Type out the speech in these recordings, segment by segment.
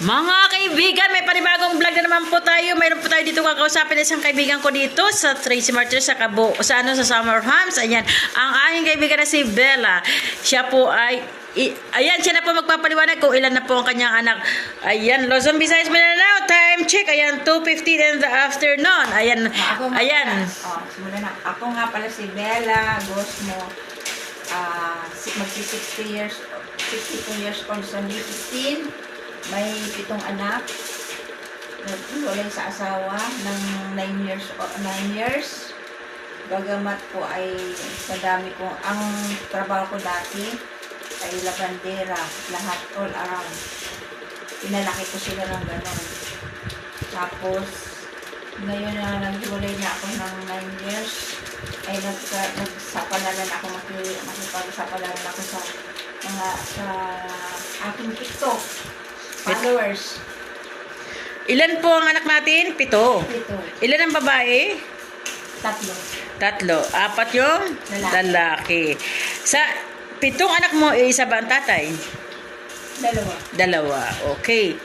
Mga kaibigan, may panibagong vlog na naman po tayo. Mayroon po tayo dito kakausapin isang kaibigan ko dito sa Tracy Martyrs sa Cabo, sa Summer Homes. Ayan, ang aking kaibigan na si Bella. Siya po ay ayan, siya na po magpapaliwanag kung ilan na po ang kanyang anak. Ayan, Luzon, Visayas, Mindanao. Time check. Ayan, 2:15 in the afternoon. Ayan, ayan. Simula na. Ako nga pala si Bella Gosmo. Magsi 62 years old sa May 15. May 7 anak. Naghiwalay sa asawa ng 9 years. Bagamat po ay sa dami ko, ang trabaho ko dati ay labandera, lahat all around. Pinalaki ko sila ng gano'n. Tapos, ngayon na naghiwalay na ako ng 9 years, ay nagsapalaran ako, makipagsapalaran ako sa aking TikTok followers. Ilan po ang anak natin? 7. 7. Ilan ang babae? 3. 3. 4 yung lalaki. Sa 7 anak mo, isa ba ang tatay? 2. Okay.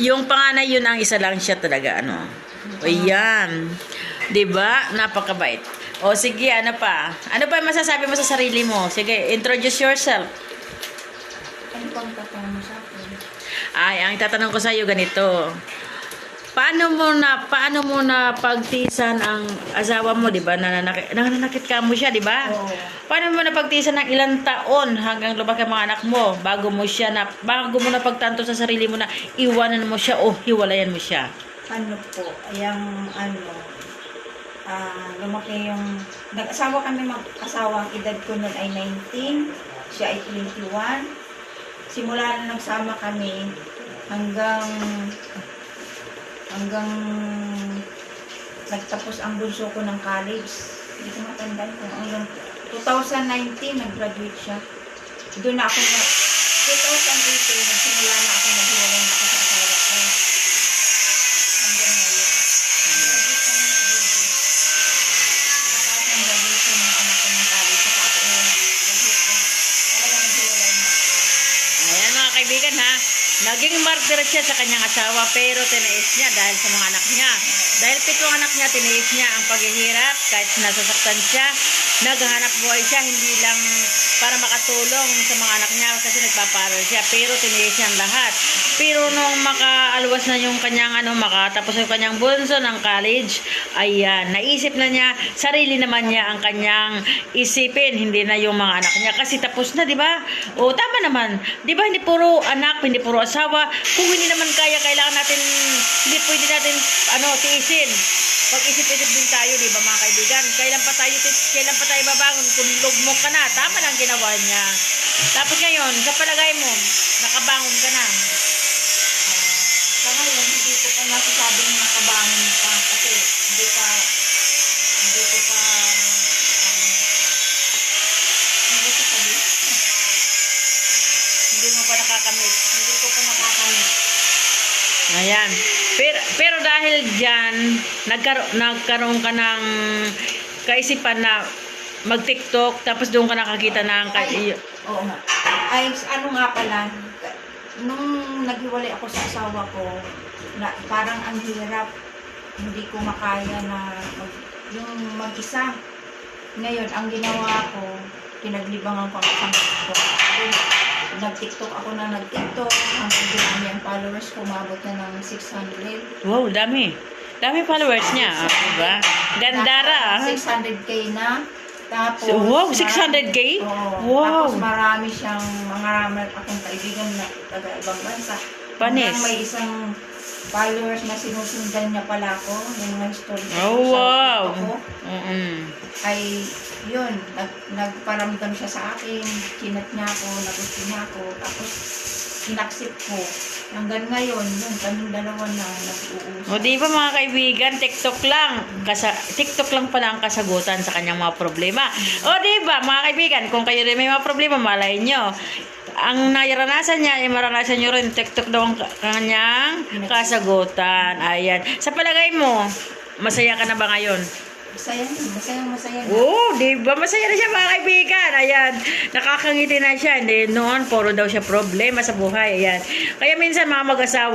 Yung panganay, yun ang isa lang siya talaga, ano? O yan. Diba? Napakabait. O sige, ano pa? Ano pa masasabi mo sa sarili mo? Sige, introduce yourself. Ano pang tatanong mo sa akin? Ay, ang tatanong ko sa iyo ganito. Paano mo na pagtisan ang asawa mo, 'di ba? Nananakit ka mo siya, 'di ba? Oo. Paano mo na pagtisan ng ilang taon hanggang lumaki ang mga anak mo bago mo na pagtanto sa sarili mo na iwanan mo siya o hiwalayan mo siya? Ano po, lumaki yung, nag-asawa kami mag-asawa, ang edad ko nun ay 19, siya ay 21. Simula na nagsama kami hanggang nagtapos ang bunso ko ng college. Hindi ko matandaan kung hanggang 2019 nag-graduate siya. Doon na ako 2018 nagsimula na ako naghiwalay na ako sa asawa ko. Hanggang ngayon. Graduation ng anak ko ng college sa ako. Talagang naghiwalay na. Ayan mga kaibigan ha, naging martyr siya sa kanyang asawa pero tinais niya dahil sa mga anak niya. Dahil 7 anak niya, tinais niya ang paghihirap kahit nasasaktan siya. Naghahanap buhay siya, hindi lang para makatulong sa mga anak niya kasi nagpaparal siya. Pero tinais niya ang lahat. Pero nung makaalwas na yung kanyang makatapos yung kanyang bunso ng college, ayan, naisip na niya, sarili naman niya ang kanyang isipin, hindi na yung mga anak niya. Kasi tapos na, di ba? O, tama naman. Di ba, hindi puro anak, hindi puro asawa. Kung hindi naman kaya, kailangan natin, hindi pwede natin, tiisin. Pag-isip-isip din tayo, di ba mga kaibigan? Kailan pa tayo babangon kung lugmok ka na? Tama lang ginawa niya. Tapos ngayon, sa palagay mo, nakabangon ka na. Sa ngayon, hindi ko pa masasabing nakabangon pa kasi hindi ko pa hindi mo pa nakakamit. Hindi ko pa nakakamit. Ayan. Pero dahil dyan, nagkaroon ka ng kaisipan na mag-TikTok, tapos doon ka nakakita ng Oo nga. Ay, ano nga pala, nung naghiwalay ako sa asawa ko, parang ang hirap, hindi ko makaya na yung mag-isa. Ngayon, ang ginawa ko, pinaglibangan ko ang isang TikTok. Nag-TikTok ako na nag-TikTok. Hanggang dinami ang followers ko, umabot na ng 600. Wow, dami. Dami followers niya. Diba? Gandara. 600K na. Tapos, wow, 600K? Wow. Tapos marami akong kaibigan na taga-ibang bansa. Panis. May isang followers na sinusundan niya pala ako. Yung mga story Oh, wow. Ako. Ay, yun, nagparamdam siya sa akin, chinat niya ako, nagusto niya ako, tapos inaccept ko. Hanggang ngayon, yun, kaming dalawa na nag-uusap. O di ba mga kaibigan, TikTok lang pala ang kasagutan sa kanyang mga problema. O di ba mga kaibigan, kung kayo rin may mga problema, malay nyo. Ang naranasan niya, maranasan nyo rin, TikTok daw ang kanyang kasagutan. Ayan. Sa palagay mo, masaya ka na ba ngayon? Masaya na. Oo, di ba? Masaya na siya mga kaibigan. Ayan, nakakangiti na siya. Hindi, noon, puro daw siya problema sa buhay. Ayan. Kaya minsan mga mag-asawa,